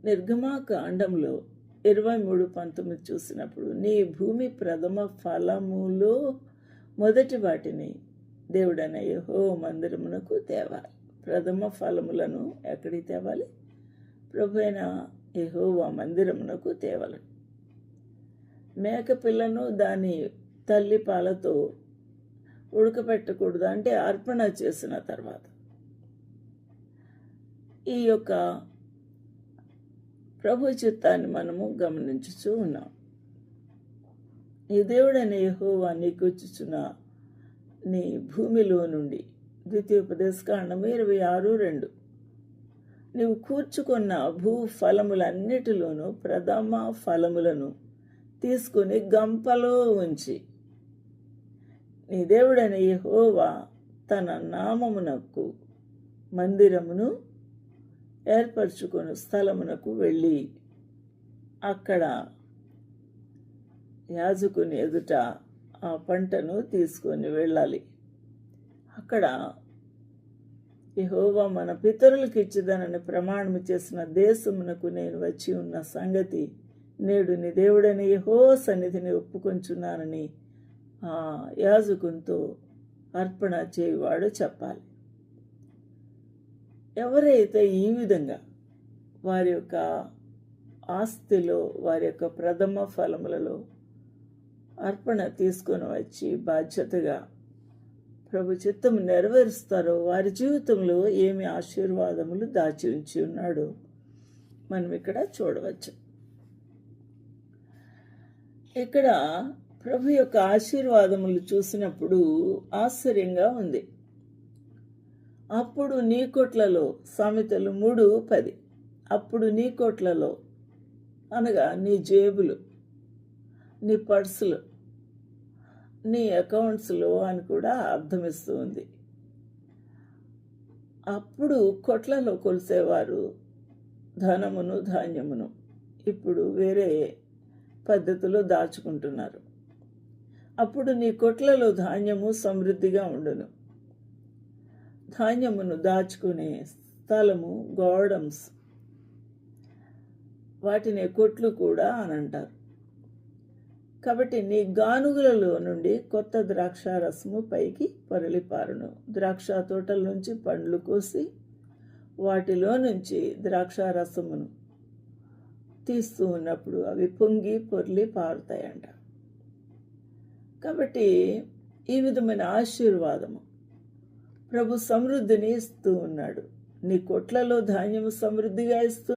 నిర్గమాకాండంలో 23:19 చూసినప్పుడు, నీ భూమి ప్రథమ ఫలములో మొదటి వాటిని దేవుడైన యెహోవా మందిరమునకు తేవాలి. ప్రథమ ఫలములను ఎక్కడికి తేవాలి? ప్రభు అయిన యెహోవా మందిరమునకు తేవాలి. మేకపిల్లను దాని తల్లి పాలతో ఉడకపెట్టకూడదు, అంటే అర్పణ చేసిన తర్వాత. ఈ యొక్క ప్రభు చిత్తాన్ని మనము గమనించుచూ ఉన్నాం. నీ దేవుడైన యెహోవా నీకొచ్చుచున్న నీ భూమిలో నుండి, ద్వితీయోపదేశకాండం 26:2, నీవు కూర్చుకున్న భూ ఫలములన్నిటిలోనూ ప్రథమ ఫలములను తీసుకుని గంపలో ఉంచి, నీ దేవుడైన యెహోవా తన నామమునకు మందిరమును ఏర్పరచుకొని స్థలమునకు వెళ్ళి అక్కడ యాజకుని ఎదుట ఆ పంటను తీసుకొని వెళ్ళాలి. అక్కడ యెహోవా మన పితరులకు ఇచ్చిదనని ప్రమాణము చేసిన దేశమునకు నేను వచ్చి ఉన్న సంగతి నేడు నీ దేవుడైన యెహోవా సన్నిధిని ఒప్పుకొంచున్నానని ఆ యాజకునితో అర్పణ చేయువాడు చెప్పాలి. ఎవరైతే ఈ విధంగా వారి యొక్క ఆస్తిలో, వారి యొక్క ప్రథమ ఫలములలో అర్పణ తీసుకొని వచ్చి బాధ్యతగా ప్రభు చిత్తము నెరవేరుస్తారో, వారి జీవితంలో ఏమి ఆశీర్వాదములు దాచి ఉంచి ఉన్నాడో మనం ఇక్కడ చూడవచ్చు. ఇక్కడ ప్రభు యొక్క ఆశీర్వాదములు చూసినప్పుడు ఆశ్చర్యంగా ఉంది. అప్పుడు నీ కొట్లలో, సామెతలు 3:10, అప్పుడు నీ కొట్లలో అనగా నీ జేబులు, నీ పర్సులు, నీ అకౌంట్స్లో అని కూడా అర్థమిస్తూ ఉంది. అప్పుడు కొట్లలో కొలిసేవారు ధనమును ధాన్యమును, ఇప్పుడు వేరే పద్ధతిలో దాచుకుంటున్నారు. అప్పుడు నీ కొట్లలో ధాన్యము సమృద్ధిగా ఉండును. ధాన్యమును దాచుకునే స్థలము గోడమ్స్, వాటిని కొట్లు కూడా అని అంటారు. కాబట్టి నీ గానుగులలో నుండి కొత్త ద్రాక్షారసము పైకి పొరలిపారును. ద్రాక్ష తోటల నుంచి పండ్లు కోసి వాటిలో నుంచి ద్రాక్షారసమును తీస్తూ ఉన్నప్పుడు అవి పొంగి పొర్లి పారుతాయంట. కాబట్టి ఈ విధమైన ఆశీర్వాదము ప్రభు సమృద్ధిని ఇస్తూ ఉన్నాడు. నీ కొట్లలో ధాన్యము సమృద్ధిగా ఇస్తూ